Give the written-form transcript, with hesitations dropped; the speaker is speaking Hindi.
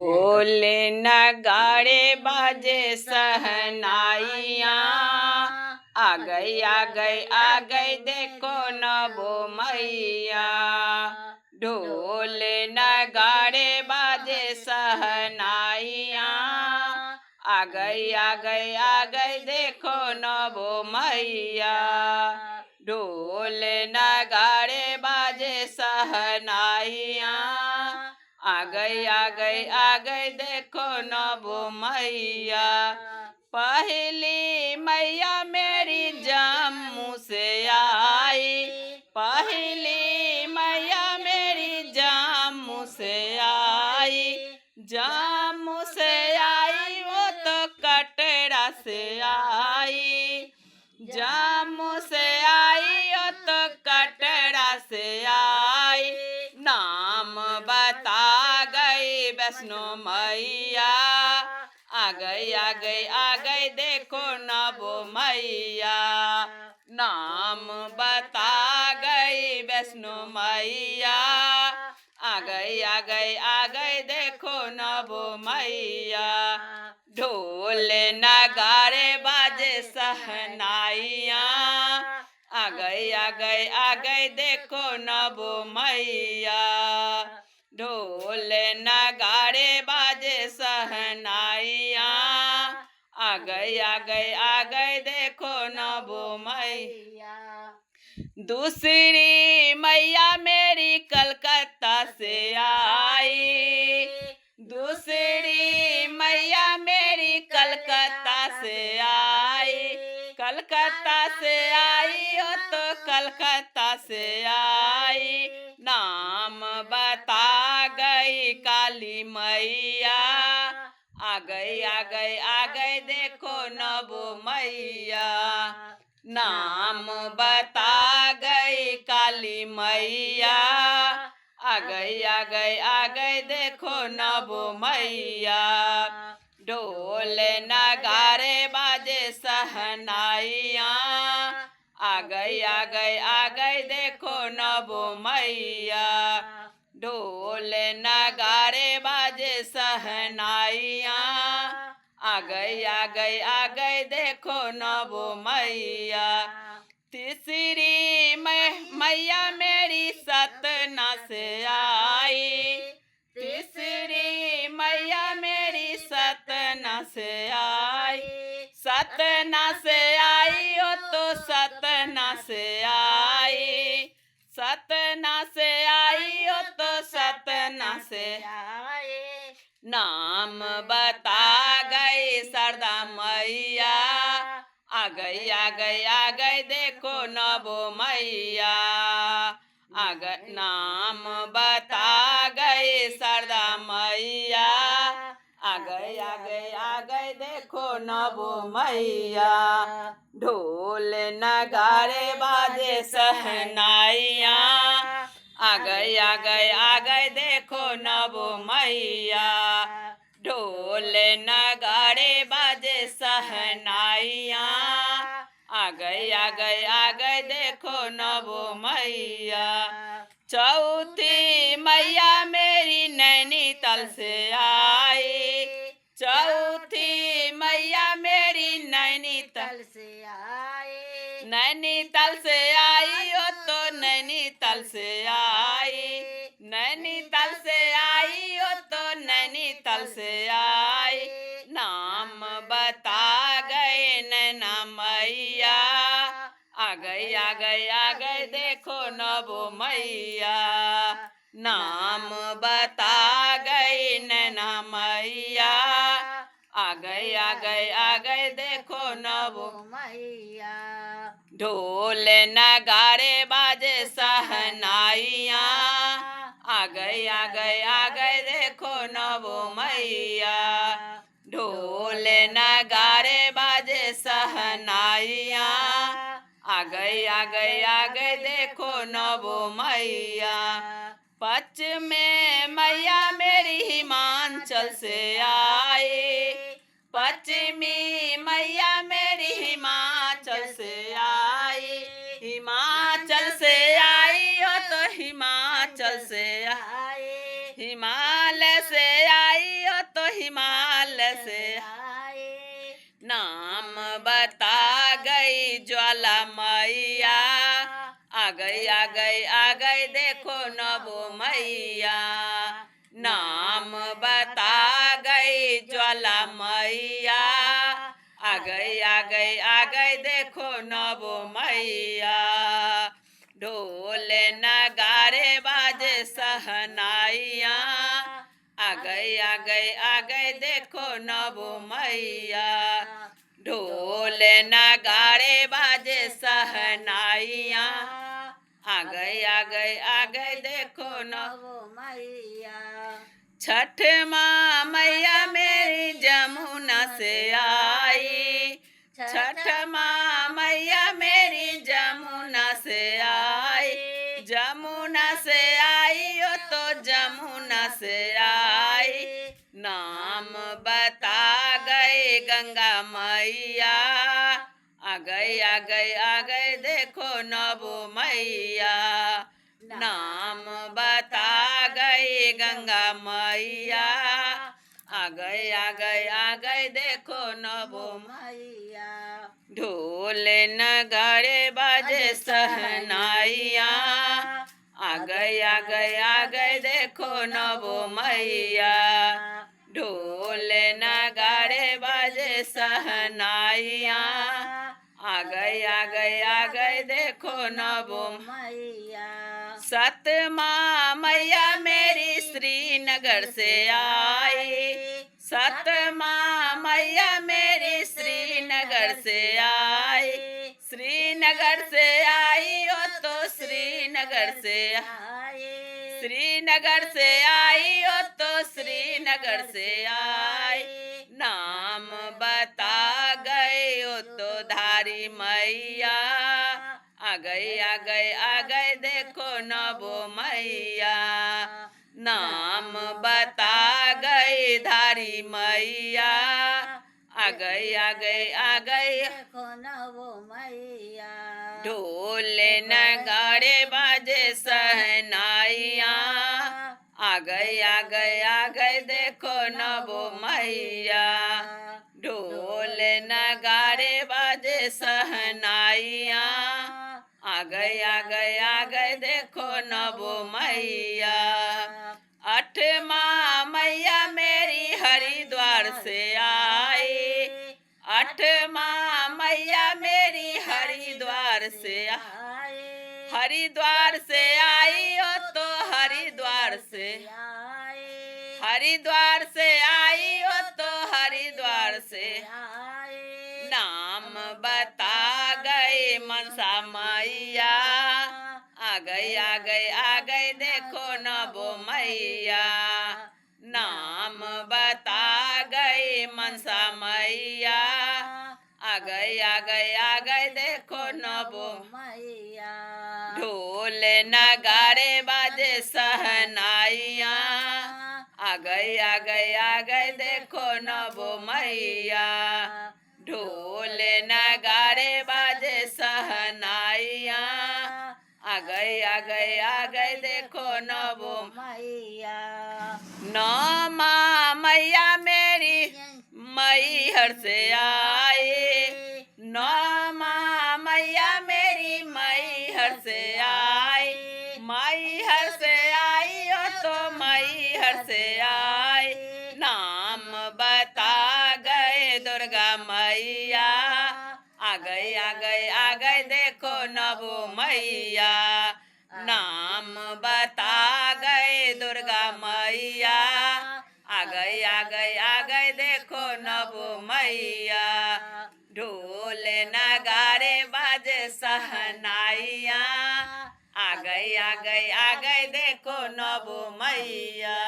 ढोले नगाड़े बाजे सहनाइया, आ गई देखो नबो मैया। ढोल नगाड़े बाजे सहनाइया, आ गई देखो नबो मैया। ढोल नगाड़े बाजे सहनाइया, आ गई देखो नबो मैया। पहली मैया मेरी जम्मू से आई, पहली मैया मेरी जम्मू से आई। जम्मू से आई वो तो कटरा से आई, जम्मू से आई वो तो कटरा से आई। नाम बता गई वैष्णो मैया, आ गई देखो नबो मैया। नाम बता गई वैष्णो मैया, आ गई देखो नबो मैया। ढोल नगाड़े बाजे सहनाइया, आ गई देखो नबो मैया। ढोल नगाड़े बाजे सहनाइया, आ गई देखो नबो मैया। दूसरी मैया मेरी कलकत्ता से आई, दूसरी मैया मेरी कलकत्ता से आई। कलकत्ता से आई हो तो कलकत्ता से आई। नाम बता गई काली मैया, आ गई देखो नबो मैया। नाम बता गई काली मैया, आ गई देखो नबो मैया। ढोल नगाड़े बाजे सहनाइया, आ गई देखो नबो मैया। ढोल नगाड़े बाजे सहनाइया, आ गई देखो नबो मैया। तीसरी मैया मेरी सतना से आई, तीसरी मैया मेरी सतना से आई। सतना से आई हो तो सतना से आई, सतना से आई हो तो सतना से आई। नाम बता गई शारदा मैया, आ गई देखो नबो मैया। नाम बता गई शारदा मैया, आ गई देखो नबो मैया। ढोल नगाड़े बाजे सहनाइया, आ गई देखो नबो मैया। ढोल नगाड़े बाजे सहनाइया, आ गई देखो नबो मैया। चौथी मैया मेरी नैनीताल से आई, चौथी मैया मेरी नैनीताल से आई। नैनीताल से आई हो तो नैनीताल से आई, नैनीताल से आई हो तो नैनीताल से आई। नाम बता गए नैना मैया, आ गई देखो नबो मैया। नाम बता गई नैना मैया, आ गई देखो नबो मैया। ढोल नगाड़े बाजे सहनाइया, आ गई देखो नबो मैया। ढोल नगाड़े बाजे सहनाइया, आ गई देखो नबो मैया। पश्चिमे मैया मेरी हिमाचल से आई, पश्चिमी मैया मेरी हिमाचल से आई। हिमाचल से आई हो तो हिमाचल से आई, हिमालय से आई हो आ गई देखो नवो मैया। नाम बता गई ज्वाला मैया, आ गई देखो नवो मैया। ढोल नगारे बाजे सहनाइया, आ गई देखो नवो मैया। ढोल नगारे बाजे सहनाइया, आ गई देखो नवो मैया। छठ माँ मैया मेरी जमुना से आई, छठ माँ मैया मेरी जमुना से आई। जमुना से आई ओ तो जमुना से आई, नाम बता गई गंगा मैया। आ गई देखो नवो मैया। नाम बता गई गंगा मैया, आ गई देखो नवो मैया। ढोल नगाड़े बाजे सहनाइया, आ गई देखो नवो मैया। ढोल नगाड़े बाजे सहनाइया, आ गई देखो नवो मैया। सतमा मैया मेरी श्रीनगर से आई, सतमा मैया मेरी श्रीनगर से आई। श्रीनगर से आई ओ तो श्रीनगर से आई, श्रीनगर से आई ओ तो श्रीनगर से आई। नाम बता गई ओ तो धारी मैया, आ गई देखो नवो मैया। नाम बता गई धारी मैया, आ गई देखो नवो मैया। ढोल नगाड़े बाजे सहनाइया, आ गई देखो नवो मैया। ढोल नगाड़े बाजे सहनाइया, आ गई देखो नवो मैया। अठमा मैया मेरी हरिद्वार से आई, अठमा मैया मेरी हरिद्वार से आई। हरिद्वार से आई ओ तो हरिद्वार से आई, हरिद्वार से आई ओ तो हरिद्वार से आई। नाम बता गई मनसा मैया, आ गई देखो नवो मैया। नाम बता गई मनसा मैया, आ गई देखो नवो मैया। ढोल नगाड़े बाजे सहनाइया, आ गई देखो नवो मैया। ढोल नगाड़े बाजे सहनाइया, आ गई देखो नवो मैया। नौमा मैया मेरी मैहर से आई, नौमा मैया मेरी मैहर से आई। मैहर से आई ओ तो मैहर से आई। नाम बता गए दुर्गा मैया, आ गई देखो नवो मैया। नाम बता गए दुर्गा मैया, आ गई देखो नवो मैया। ढोल नगारे बाजे सहनाइया, आ गई देखो नवो मैया।